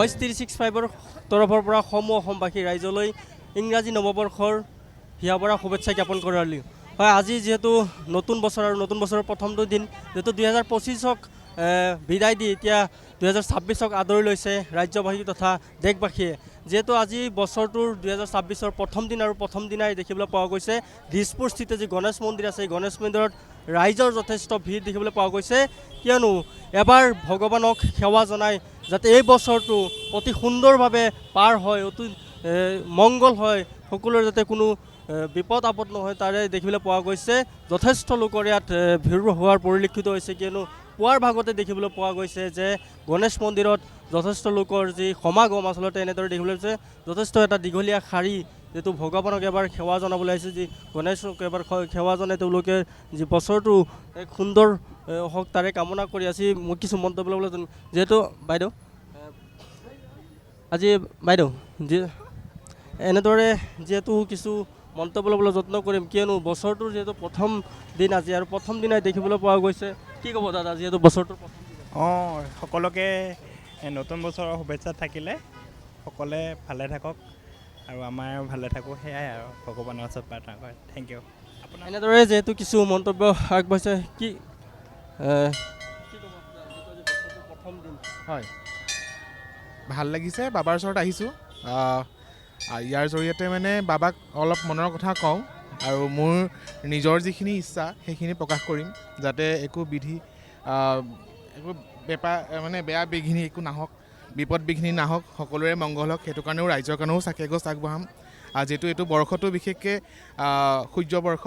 Voice 365ৰ তৰফৰ পৰা অসমবাসী ৰাইজলৈ ইংৰাজী নৱবৰ্ষৰ হিয়াভৰা শুভেচ্ছা জ্ঞাপন কৰিলোঁ। হয়, আজি যিহেতু নতুন বছৰ আৰু নতুন বছৰৰ প্ৰথমটো দিন, যিহেতু 2025ক বিদায় দি এতিয়া 2026ক আদৰি লৈছে ৰাজ্যবাসী তথা দেশবাসীয়ে। যিহেতু আজি বছৰটোৰ 2026ৰ প্ৰথম দিন আৰু প্ৰথম দিনাই দেখিবলৈ পোৱা গৈছে দিছপুৰস্থিত যি গণেশ মন্দিৰ আছে, এই গণেশ মন্দিৰত ৰাইজৰ যথেষ্ট ভিৰ দেখিবলৈ পোৱা গৈছে। কিয়নো এবাৰ ভগৱানক সেৱা জনাই যাতে এই বছৰটো অতি সুন্দৰভাৱে পাৰ হয়, অতি মংগল হয়, সকলোৰে যাতে কোনো বিপদ আপদ নহয় তাৰে দেখিবলৈ পোৱা গৈছে। যথেষ্ট লোকৰ ইয়াত ভিৰ হোৱাৰ পৰিলক্ষিত হৈছে। কিয়নো পুৱাৰ ভাগতে দেখিবলৈ পোৱা গৈছে যে গণেশ মন্দিৰত যথেষ্ট লোকৰ যি সমাগম আচলতে এনেদৰে দেখিবলৈ পাইছে। যথেষ্ট এটা দীঘলীয়া শাৰী, যিটো ভগৱানক এবাৰ সেৱা জনাবলৈ আহিছে, যি গণেশক এবাৰ সেৱা জনাই তেওঁলোকে যি বছৰটো এক সুন্দৰ হওক তাৰে কামনা কৰি আছে। মই কিছু মন্তব্য ল'বলৈ যিহেতু বাইদেউ আজি এনেদৰে যিহেতু কিছু মন্তব্য ল'বলৈ যত্ন কৰিম, কিয়নো বছৰটোৰ যিহেতু প্ৰথম দিন আজি আৰু প্ৰথম দিনাই দেখিবলৈ পোৱা গৈছে। কি ক'ব দাদা, যিহেতু বছৰটোৰ প্ৰথম দিন? সকলোকে নতুন বছৰৰ শুভেচ্ছা থাকিলে, সকলোৱে ভালে থাকক আৰু আমাৰ ভালে থাকোঁ, সেয়াই আৰু ভগৱানৰ ওচৰত প্ৰাৰ্থনা কৰে। Thank you. এনেদৰে যিহেতু কিছু মন্তব্য আগবাঢ়িছে, কি প্ৰথম দিন? হয়, ভাল লাগিছে। বাবাৰ ওচৰত আহিছোঁ, ইয়াৰ জৰিয়তে মানে বাবাক অলপ মনৰ কথা কওঁ আৰু মোৰ নিজৰ যিখিনি ইচ্ছা সেইখিনি প্ৰকাশ কৰিম, যাতে একো বেয়া বিঘিনি একো নাহক, বিপদ বিঘিনি নাহক, সকলোৰে মংগল হওক। সেইটো কাৰণেও ৰাইজৰ কাৰণেও চাকি এগছ আগবঢ়াম। যিহেতু এইটো বৰ্ষটো বিশেষকৈ সূৰ্য বৰ্ষ,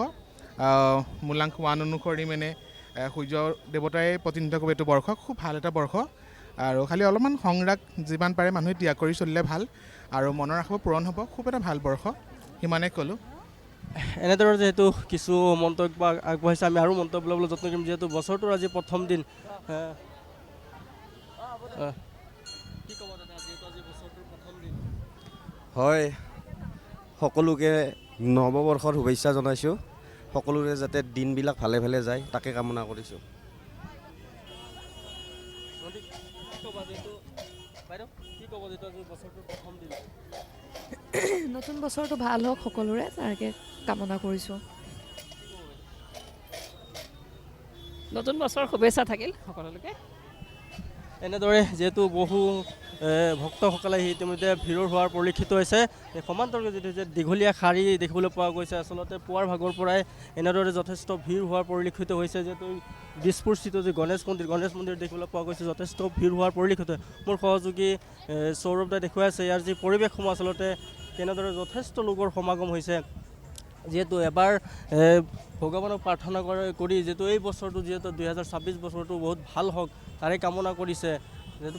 মূলাংশ 1 অনুসৰি মানে সূৰ্য দেৱতাই প্ৰতিনিধিত্ব কৰিব এইটো বৰ্ষ। খুব ভাল এটা বৰ্ষ আৰু খালি অলপমান সংৰাগ যিমান পাৰে মানুহে ত্যাগ কৰি চলিলে ভাল আৰু মনৰ আশাবোৰ পূৰণ হ'ব। খুব এটা ভাল বৰ্ষ, সিমানে ক'লোঁ। এনেদৰে যিহেতু কিছু মন্তব্য আগবাঢ়িছে, আমি আৰু মন্তব্য ল'বলৈ যত্ন কৰিম। যিহেতু বছৰটোৰ আজি প্ৰথম দিন, হয়, সকলোকে নৱবৰ্ষৰ শুভেচ্ছা জনাইছোঁ। সকলোৰে যাতে দিনবিলাক ভালে ভালে যায় তাকে কামনা কৰিছোঁ। নতুন বছৰটো ভাল হওক সকলোৰে, তাকে কামনা কৰিছোঁ। নতুন বছৰৰ শুভেচ্ছা থাকিল সকলোকে। এনেদৰে যিহেতু বহু ভক্তসকলে ইতিমধ্যে ভিৰৰ হোৱাৰ পৰিলক্ষিত হৈছে। সমান্তৰালকৈ যিটো যে দীঘলীয়া শাৰী দেখিবলৈ পোৱা গৈছে, আচলতে পুৱাৰ ভাগৰ পৰাই এনেদৰে যথেষ্ট ভিৰ হোৱাৰ পৰিলক্ষিত হৈছে। যিহেতু দিছপুৰস্থিত যি গণেশ মন্দিৰ দেখিবলৈ পোৱা গৈছে, যথেষ্ট ভিৰ হোৱাৰ পৰিলক্ষিত। মোৰ সহযোগী সৌৰভ দাই দেখুৱাই আছে ইয়াৰ যি পৰিৱেশসমূহ, আচলতে কেনেদৰে যথেষ্ট লোকৰ সমাগম হৈছে। যিহেতু এবাৰ ভগৱানক প্ৰাৰ্থনা কৰি যিহেতু এই বছৰটো, যিহেতু 2026 বছৰটো বহুত ভাল হওক তাৰে কামনা কৰিছে। যিহেতু